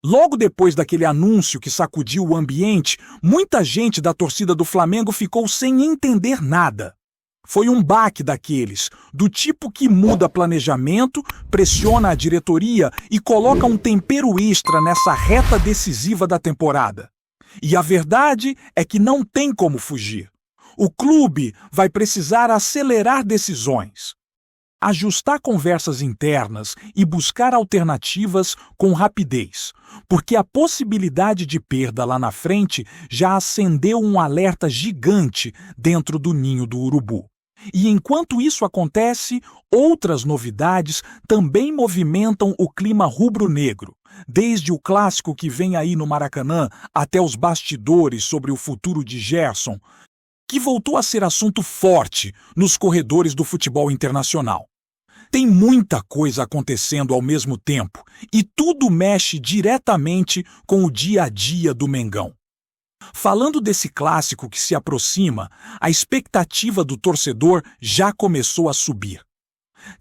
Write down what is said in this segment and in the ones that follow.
Logo depois daquele anúncio que sacudiu o ambiente, muita gente da torcida do Flamengo ficou sem entender nada. Foi um baque daqueles, do tipo que muda planejamento, pressiona a diretoria e coloca um tempero extra nessa reta decisiva da temporada. E a verdade é que não tem como fugir. O clube vai precisar acelerar decisões, ajustar conversas internas e buscar alternativas com rapidez, porque a possibilidade de perda lá na frente já acendeu um alerta gigante dentro do ninho do urubu. E enquanto isso acontece, outras novidades também movimentam o clima rubro-negro, desde o clássico que vem aí no Maracanã até os bastidores sobre o futuro de Gerson, que voltou a ser assunto forte nos corredores do futebol internacional. Tem muita coisa acontecendo ao mesmo tempo e tudo mexe diretamente com o dia a dia do Mengão. Falando desse clássico que se aproxima, a expectativa do torcedor já começou a subir.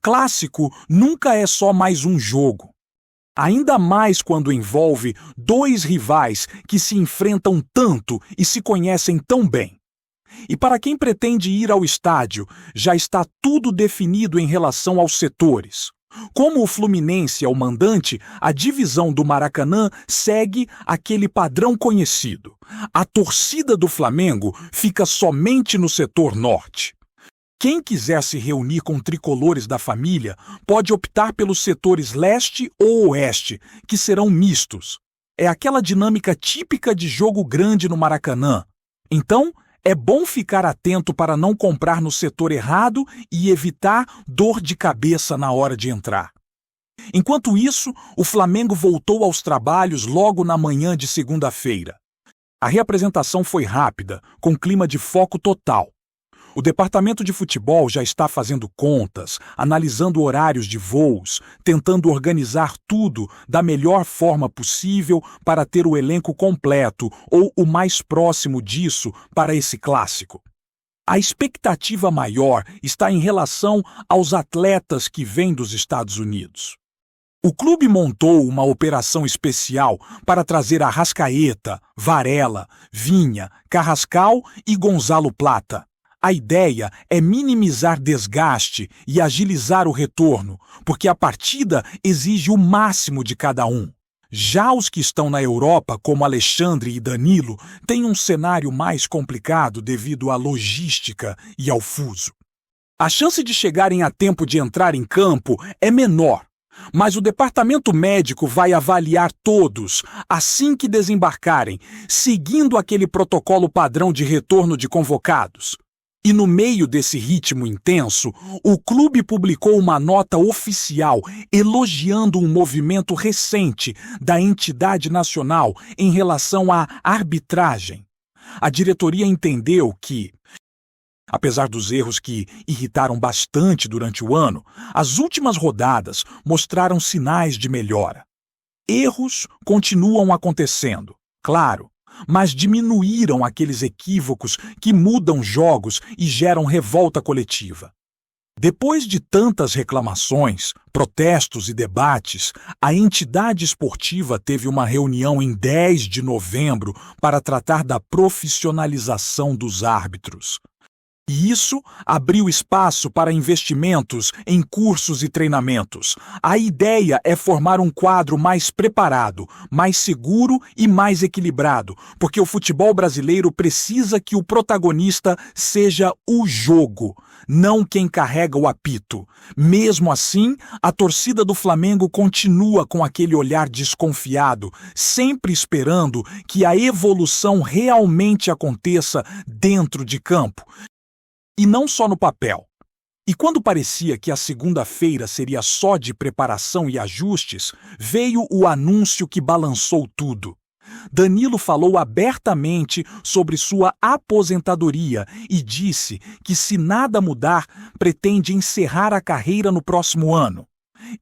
Clássico nunca é só mais um jogo. Ainda mais quando envolve dois rivais que se enfrentam tanto e se conhecem tão bem. E para quem pretende ir ao estádio, já está tudo definido em relação aos setores. Como o Fluminense é o mandante, a divisão do Maracanã segue aquele padrão conhecido. A torcida do Flamengo fica somente no setor norte. Quem quiser se reunir com tricolores da família pode optar pelos setores leste ou oeste, que serão mistos. É aquela dinâmica típica de jogo grande no Maracanã. Então, é bom ficar atento para não comprar no setor errado e evitar dor de cabeça na hora de entrar. Enquanto isso, o Flamengo voltou aos trabalhos logo na manhã de segunda-feira. A reapresentação foi rápida, com clima de foco total. O departamento de futebol já está fazendo contas, analisando horários de voos, tentando organizar tudo da melhor forma possível para ter o elenco completo ou o mais próximo disso para esse clássico. A expectativa maior está em relação aos atletas que vêm dos Estados Unidos. O clube montou uma operação especial para trazer Arrascaeta, Varela, Vinha, Carrascal e Gonzalo Plata. A ideia é minimizar desgaste e agilizar o retorno, porque a partida exige o máximo de cada um. Já os que estão na Europa, como Alexandre e Danilo, têm um cenário mais complicado devido à logística e ao fuso. A chance de chegarem a tempo de entrar em campo é menor, mas o departamento médico vai avaliar todos assim que desembarcarem, seguindo aquele protocolo padrão de retorno de convocados. E no meio desse ritmo intenso, o clube publicou uma nota oficial elogiando um movimento recente da entidade nacional em relação à arbitragem. A diretoria entendeu que, apesar dos erros que irritaram bastante durante o ano, as últimas rodadas mostraram sinais de melhora. Erros continuam acontecendo, claro, mas diminuíram aqueles equívocos que mudam jogos e geram revolta coletiva. Depois de tantas reclamações, protestos e debates, a entidade esportiva teve uma reunião em 10 de novembro para tratar da profissionalização dos árbitros. E isso abriu espaço para investimentos em cursos e treinamentos. A ideia é formar um quadro mais preparado, mais seguro e mais equilibrado, porque o futebol brasileiro precisa que o protagonista seja o jogo, não quem carrega o apito. Mesmo assim, a torcida do Flamengo continua com aquele olhar desconfiado, sempre esperando que a evolução realmente aconteça dentro de campo. E não só no papel. E quando parecia que a segunda-feira seria só de preparação e ajustes, veio o anúncio que balançou tudo. Danilo falou abertamente sobre sua aposentadoria e disse que, se nada mudar, pretende encerrar a carreira no próximo ano.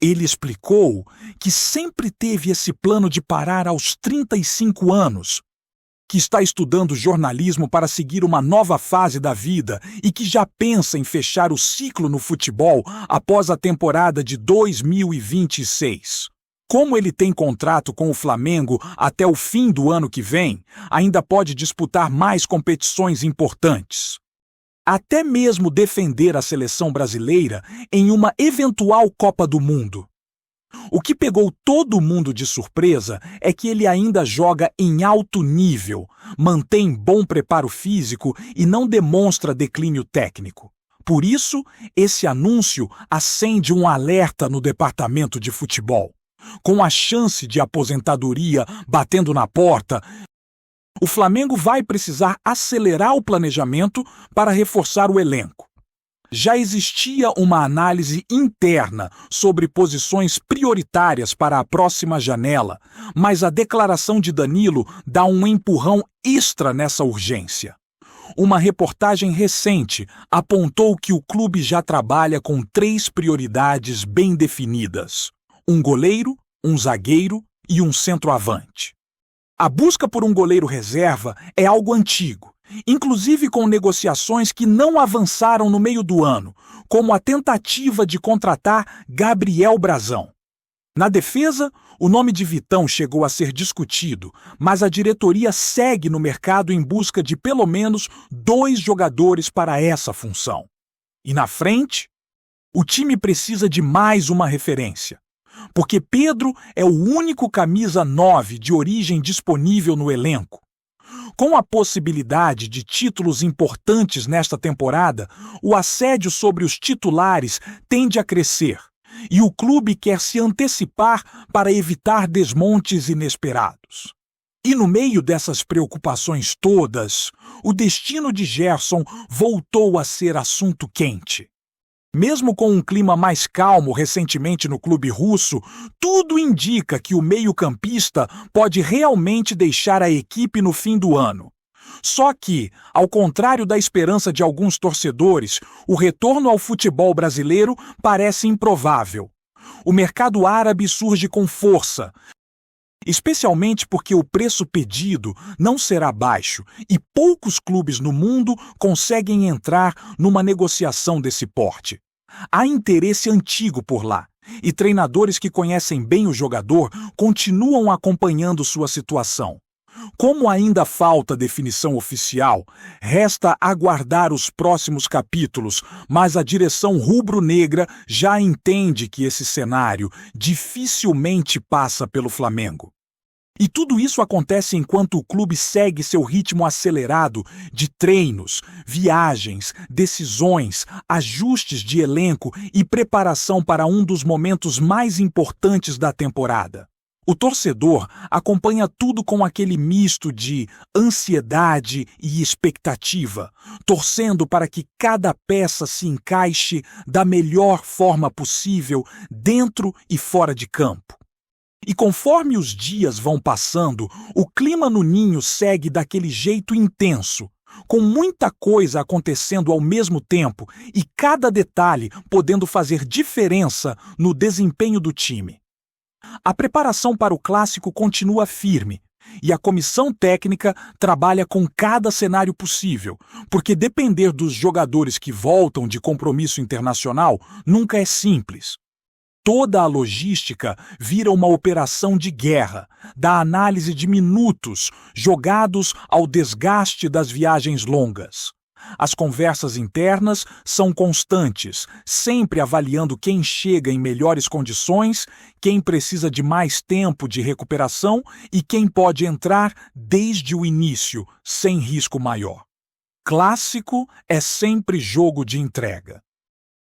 Ele explicou que sempre teve esse plano de parar aos 35 anos, que está estudando jornalismo para seguir uma nova fase da vida e que já pensa em fechar o ciclo no futebol após a temporada de 2026. como ele tem contrato com o Flamengo até o fim do ano que vem, ainda pode disputar mais competições importantes. Até mesmo defender a seleção brasileira em uma eventual Copa do Mundo. O que pegou todo mundo de surpresa é que ele ainda joga em alto nível, mantém bom preparo físico e não demonstra declínio técnico. Por isso, esse anúncio acende um alerta no departamento de futebol. Com a chance de aposentadoria batendo na porta, o Flamengo vai precisar acelerar o planejamento para reforçar o elenco. Já existia uma análise interna sobre posições prioritárias para a próxima janela, mas a declaração de Danilo dá um empurrão extra nessa urgência. Uma reportagem recente apontou que o clube já trabalha com 3 prioridades bem definidas: um goleiro, um zagueiro e um centroavante. A busca por um goleiro reserva é algo antigo, inclusive com negociações que não avançaram no meio do ano, como a tentativa de contratar Gabriel Brazão. Na defesa, o nome de Vitão chegou a ser discutido, mas a diretoria segue no mercado em busca de pelo menos 2 jogadores para essa função. E na frente, o time precisa de mais uma referência, porque Pedro é o único camisa 9 de origem disponível no elenco. Com a possibilidade de títulos importantes nesta temporada, o assédio sobre os titulares tende a crescer, e o clube quer se antecipar para evitar desmontes inesperados. E no meio dessas preocupações todas, o destino de Gerson voltou a ser assunto quente. Mesmo com um clima mais calmo recentemente no clube russo, tudo indica que o meio-campista pode realmente deixar a equipe no fim do ano. Só que, ao contrário da esperança de alguns torcedores, o retorno ao futebol brasileiro parece improvável. O mercado árabe surge com força, especialmente porque o preço pedido não será baixo e poucos clubes no mundo conseguem entrar numa negociação desse porte. Há interesse antigo por lá, e treinadores que conhecem bem o jogador continuam acompanhando sua situação. Como ainda falta definição oficial, resta aguardar os próximos capítulos, mas a direção rubro-negra já entende que esse cenário dificilmente passa pelo Flamengo. E tudo isso acontece enquanto o clube segue seu ritmo acelerado de treinos, viagens, decisões, ajustes de elenco e preparação para um dos momentos mais importantes da temporada. O torcedor acompanha tudo com aquele misto de ansiedade e expectativa, torcendo para que cada peça se encaixe da melhor forma possível dentro e fora de campo. E conforme os dias vão passando, o clima no ninho segue daquele jeito intenso, com muita coisa acontecendo ao mesmo tempo e cada detalhe podendo fazer diferença no desempenho do time. A preparação para o clássico continua firme e a comissão técnica trabalha com cada cenário possível, porque depender dos jogadores que voltam de compromisso internacional nunca é simples. Toda a logística vira uma operação de guerra, da análise de minutos jogados ao desgaste das viagens longas. As conversas internas são constantes, sempre avaliando quem chega em melhores condições, quem precisa de mais tempo de recuperação e quem pode entrar desde o início, sem risco maior. Clássico é sempre jogo de entrega.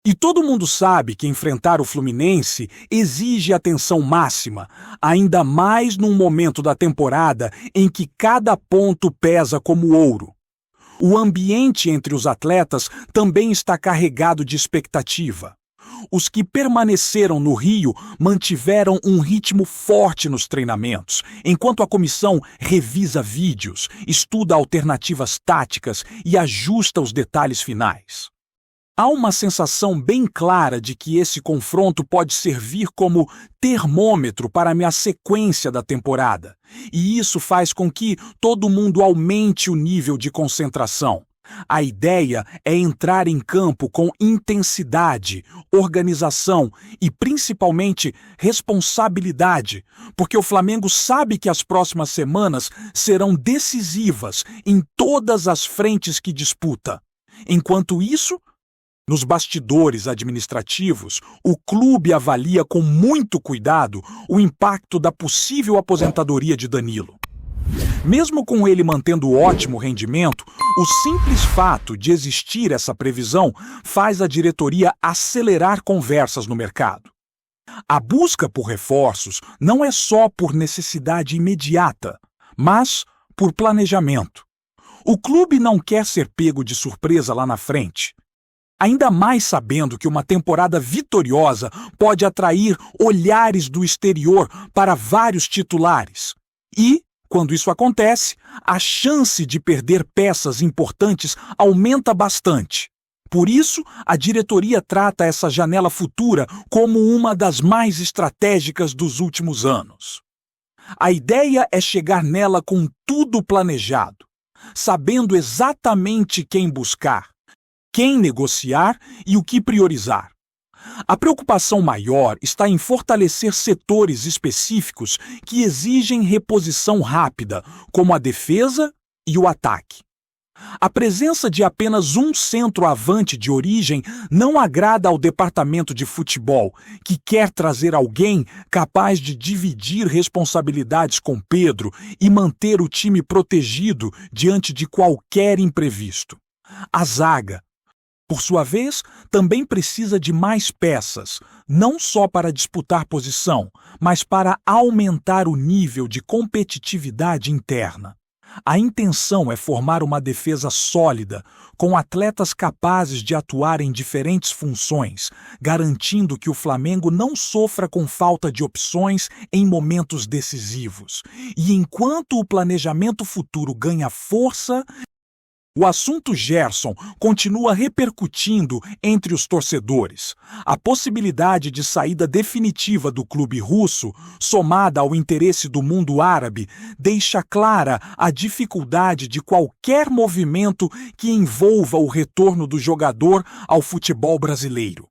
E todo mundo sabe que enfrentar o Fluminense exige atenção máxima, ainda mais num momento da temporada em que cada ponto pesa como ouro. O ambiente entre os atletas também está carregado de expectativa. Os que permaneceram no Rio mantiveram um ritmo forte nos treinamentos, enquanto a comissão revisa vídeos, estuda alternativas táticas e ajusta os detalhes finais. Há uma sensação bem clara de que esse confronto pode servir como termômetro para a minha sequência da temporada, e isso faz com que todo mundo aumente o nível de concentração, A ideia é entrar em campo com intensidade, organização e, principalmente, responsabilidade, porque o Flamengo sabe que as próximas semanas serão decisivas em todas as frentes que disputa. Enquanto isso, nos bastidores administrativos, o clube avalia com muito cuidado o impacto da possível aposentadoria de Danilo. Mesmo com ele mantendo ótimo rendimento, o simples fato de existir essa previsão faz a diretoria acelerar conversas no mercado. A busca por reforços não é só por necessidade imediata, mas por planejamento. O clube não quer ser pego de surpresa lá na frente. Ainda mais sabendo que uma temporada vitoriosa pode atrair olhares do exterior para vários titulares. E, quando isso acontece, a chance de perder peças importantes aumenta bastante. Por isso, a diretoria trata essa janela futura como uma das mais estratégicas dos últimos anos. A ideia é chegar nela com tudo planejado, sabendo exatamente quem buscar, quem negociar e o que priorizar. A preocupação maior está em fortalecer setores específicos que exigem reposição rápida, como a defesa e o ataque. A presença de apenas um centroavante de origem não agrada ao departamento de futebol, que quer trazer alguém capaz de dividir responsabilidades com Pedro e manter o time protegido diante de qualquer imprevisto. A zaga, por sua vez, também precisa de mais peças, não só para disputar posição, mas para aumentar o nível de competitividade interna. A intenção é formar uma defesa sólida, com atletas capazes de atuar em diferentes funções, garantindo que o Flamengo não sofra com falta de opções em momentos decisivos. E enquanto o planejamento futuro ganha força, o assunto Gerson continua repercutindo entre os torcedores. A possibilidade de saída definitiva do clube russo, somada ao interesse do mundo árabe, deixa clara a dificuldade de qualquer movimento que envolva o retorno do jogador ao futebol brasileiro.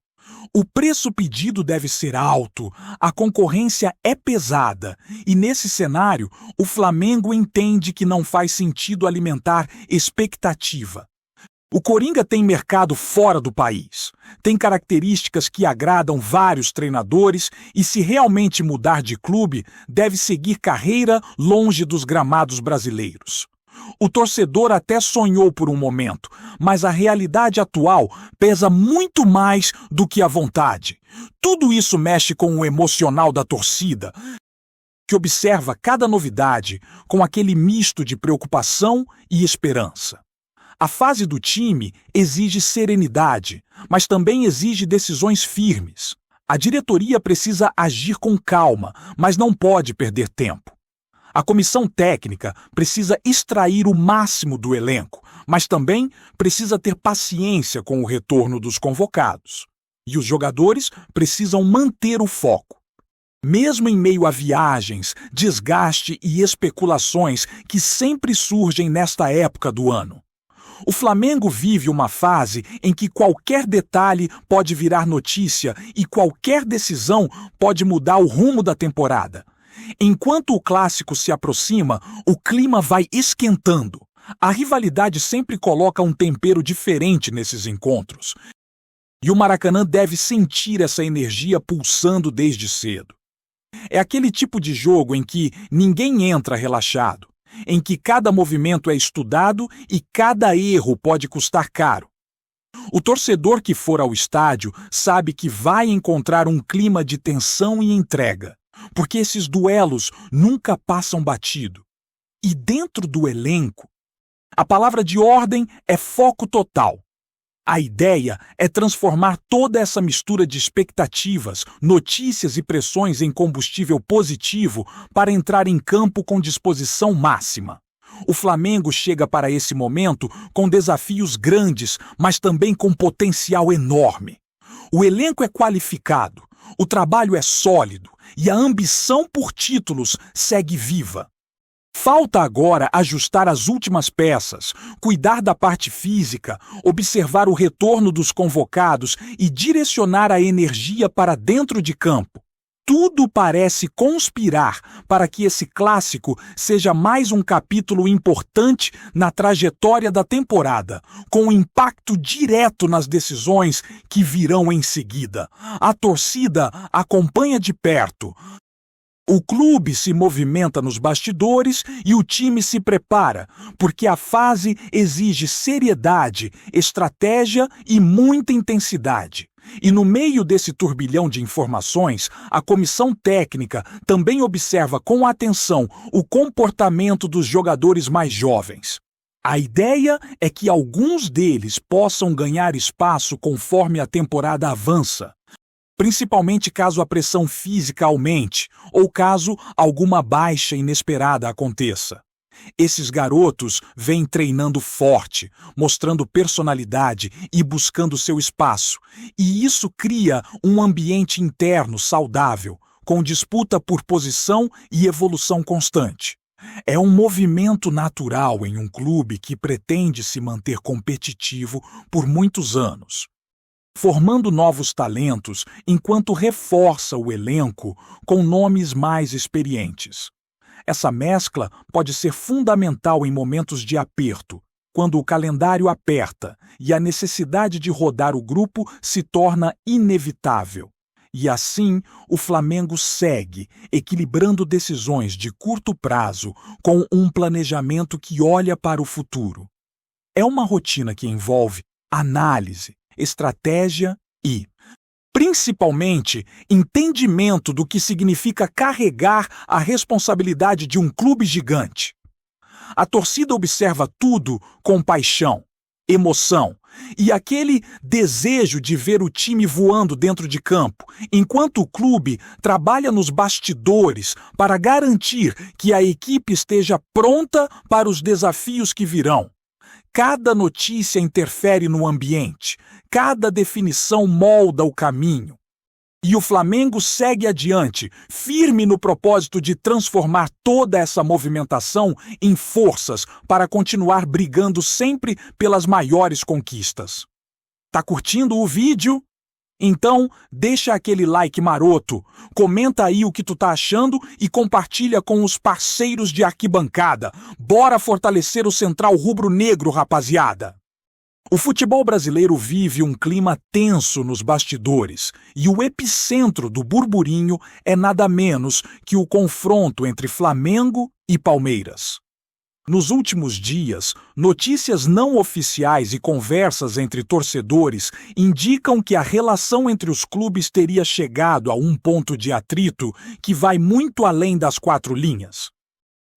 O preço pedido deve ser alto, a concorrência é pesada e, nesse cenário, o Flamengo entende que não faz sentido alimentar expectativa. O Coringa tem mercado fora do país, tem características que agradam vários treinadores e, se realmente mudar de clube, deve seguir carreira longe dos gramados brasileiros. O torcedor até sonhou por um momento, mas a realidade atual pesa muito mais do que a vontade. Tudo isso mexe com o emocional da torcida, que observa cada novidade com aquele misto de preocupação e esperança. A fase do time exige serenidade, mas também exige decisões firmes. A diretoria precisa agir com calma, mas não pode perder tempo. A comissão técnica precisa extrair o máximo do elenco, mas também precisa ter paciência com o retorno dos convocados. E os jogadores precisam manter o foco. Mesmo em meio a viagens, desgaste e especulações que sempre surgem nesta época do ano. O Flamengo vive uma fase em que qualquer detalhe pode virar notícia e qualquer decisão pode mudar o rumo da temporada. Enquanto o clássico se aproxima, o clima vai esquentando. A rivalidade sempre coloca um tempero diferente nesses encontros. E o Maracanã deve sentir essa energia pulsando desde cedo. É aquele tipo de jogo em que ninguém entra relaxado, em que cada movimento é estudado e cada erro pode custar caro. O torcedor que for ao estádio sabe que vai encontrar um clima de tensão e entrega, porque esses duelos nunca passam batido. E dentro do elenco, a palavra de ordem é foco total. A ideia é transformar toda essa mistura de expectativas, notícias e pressões em combustível positivo para entrar em campo com disposição máxima. O Flamengo chega para esse momento com desafios grandes, mas também com potencial enorme. O elenco é qualificado, o trabalho é sólido e a ambição por títulos segue viva. Falta agora ajustar as últimas peças, cuidar da parte física, observar o retorno dos convocados e direcionar a energia para dentro de campo. Tudo parece conspirar para que esse clássico seja mais um capítulo importante na trajetória da temporada, com impacto direto nas decisões que virão em seguida. A torcida acompanha de perto. O clube se movimenta nos bastidores e o time se prepara, porque a fase exige seriedade, estratégia e muita intensidade. E no meio desse turbilhão de informações, a comissão técnica também observa com atenção o comportamento dos jogadores mais jovens. A ideia é que alguns deles possam ganhar espaço conforme a temporada avança, principalmente caso a pressão física aumente ou caso alguma baixa inesperada aconteça. Esses garotos vêm treinando forte, mostrando personalidade e buscando seu espaço, e isso cria um ambiente interno saudável, com disputa por posição e evolução constante. É um movimento natural em um clube que pretende se manter competitivo por muitos anos, formando novos talentos enquanto reforça o elenco com nomes mais experientes. Essa mescla pode ser fundamental em momentos de aperto, quando o calendário aperta e a necessidade de rodar o grupo se torna inevitável. E assim, o Flamengo segue, equilibrando decisões de curto prazo com um planejamento que olha para o futuro. É uma rotina que envolve análise, estratégia e, principalmente, entendimento do que significa carregar a responsabilidade de um clube gigante. A torcida observa tudo com paixão, emoção e aquele desejo de ver o time voando dentro de campo, enquanto o clube trabalha nos bastidores para garantir que a equipe esteja pronta para os desafios que virão. Cada notícia interfere no ambiente, cada definição molda o caminho. E o Flamengo segue adiante, firme no propósito de transformar toda essa movimentação em forças para continuar brigando sempre pelas maiores conquistas. Tá curtindo o vídeo? Então, deixa aquele like maroto, comenta aí o que tu tá achando e compartilha com os parceiros de arquibancada. Bora fortalecer o Central Rubro-Negro, rapaziada! O futebol brasileiro vive um clima tenso nos bastidores e o epicentro do burburinho é nada menos que o confronto entre Flamengo e Palmeiras. Nos últimos dias, notícias não oficiais e conversas entre torcedores indicam que a relação entre os clubes teria chegado a um ponto de atrito que vai muito além das quatro linhas.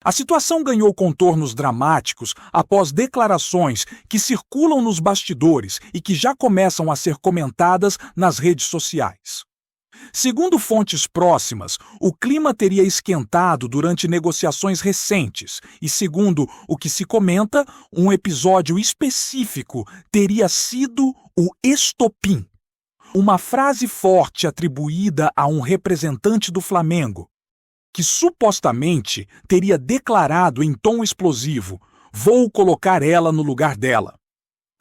A situação ganhou contornos dramáticos após declarações que circulam nos bastidores e que já começam a ser comentadas nas redes sociais. Segundo fontes próximas, o clima teria esquentado durante negociações recentes e, segundo o que se comenta, um episódio específico teria sido o estopim. Uma frase forte atribuída a um representante do Flamengo, que supostamente teria declarado em tom explosivo: "Vou colocar ela no lugar dela".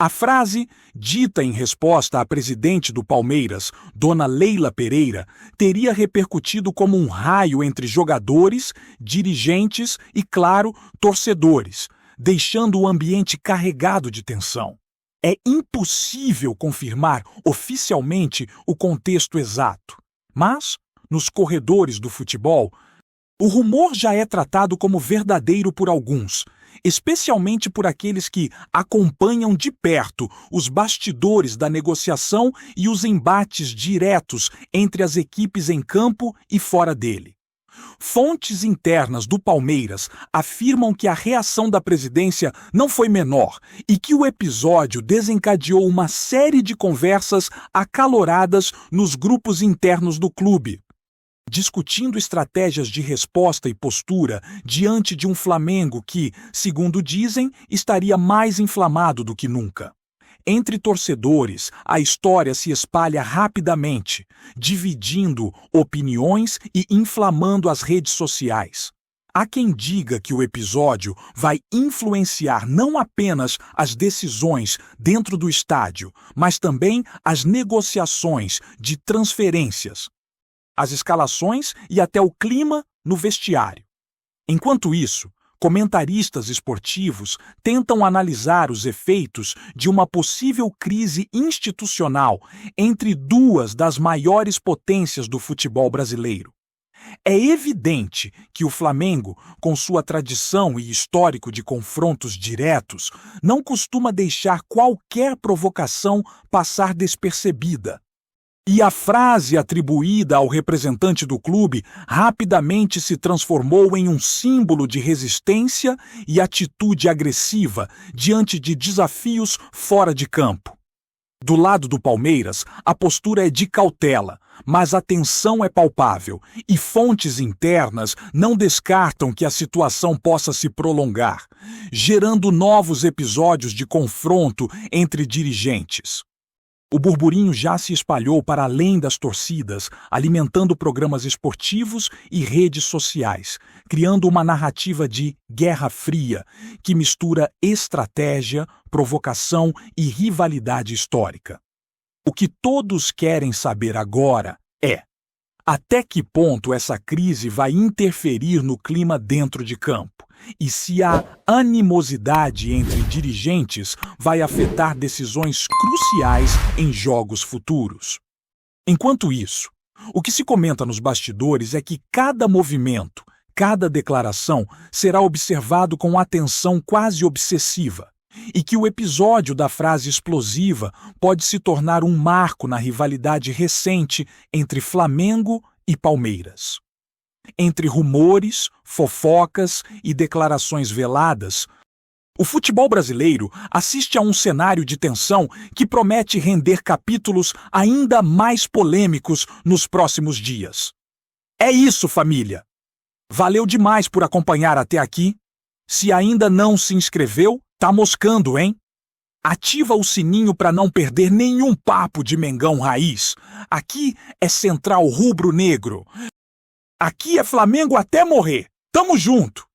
A frase, dita em resposta à presidente do Palmeiras, Dona Leila Pereira, teria repercutido como um raio entre jogadores, dirigentes e, claro, torcedores, deixando o ambiente carregado de tensão. É impossível confirmar oficialmente o contexto exato, mas, nos corredores do futebol, o rumor já é tratado como verdadeiro por alguns, especialmente por aqueles que acompanham de perto os bastidores da negociação e os embates diretos entre as equipes em campo e fora dele. Fontes internas do Palmeiras afirmam que a reação da presidência não foi menor e que o episódio desencadeou uma série de conversas acaloradas nos grupos internos do clube, discutindo estratégias de resposta e postura diante de um Flamengo que, segundo dizem, estaria mais inflamado do que nunca. Entre torcedores, a história se espalha rapidamente, dividindo opiniões e inflamando as redes sociais. Há quem diga que o episódio vai influenciar não apenas as decisões dentro do estádio, mas também as negociações de transferências, as escalações e até o clima no vestiário. Enquanto isso, comentaristas esportivos tentam analisar os efeitos de uma possível crise institucional entre duas das maiores potências do futebol brasileiro. É evidente que o Flamengo, com sua tradição e histórico de confrontos diretos, não costuma deixar qualquer provocação passar despercebida. E a frase atribuída ao representante do clube rapidamente se transformou em um símbolo de resistência e atitude agressiva diante de desafios fora de campo. Do lado do Palmeiras, a postura é de cautela, mas a tensão é palpável e fontes internas não descartam que a situação possa se prolongar, gerando novos episódios de confronto entre dirigentes. O burburinho já se espalhou para além das torcidas, alimentando programas esportivos e redes sociais, criando uma narrativa de Guerra Fria, que mistura estratégia, provocação e rivalidade histórica. O que todos querem saber agora é: até que ponto essa crise vai interferir no clima dentro de campo? E se a animosidade entre dirigentes vai afetar decisões cruciais em jogos futuros. Enquanto isso, o que se comenta nos bastidores é que cada movimento, cada declaração será observado com atenção quase obsessiva, e que o episódio da frase explosiva pode se tornar um marco na rivalidade recente entre Flamengo e Palmeiras. Entre rumores, fofocas e declarações veladas, o futebol brasileiro assiste a um cenário de tensão que promete render capítulos ainda mais polêmicos nos próximos dias. É isso, família! Valeu demais por acompanhar até aqui. Se ainda não se inscreveu, tá moscando, hein? Ativa o sininho para não perder nenhum papo de Mengão Raiz. Aqui é Central Rubro Negro. Aqui é Flamengo até morrer. Tamo junto!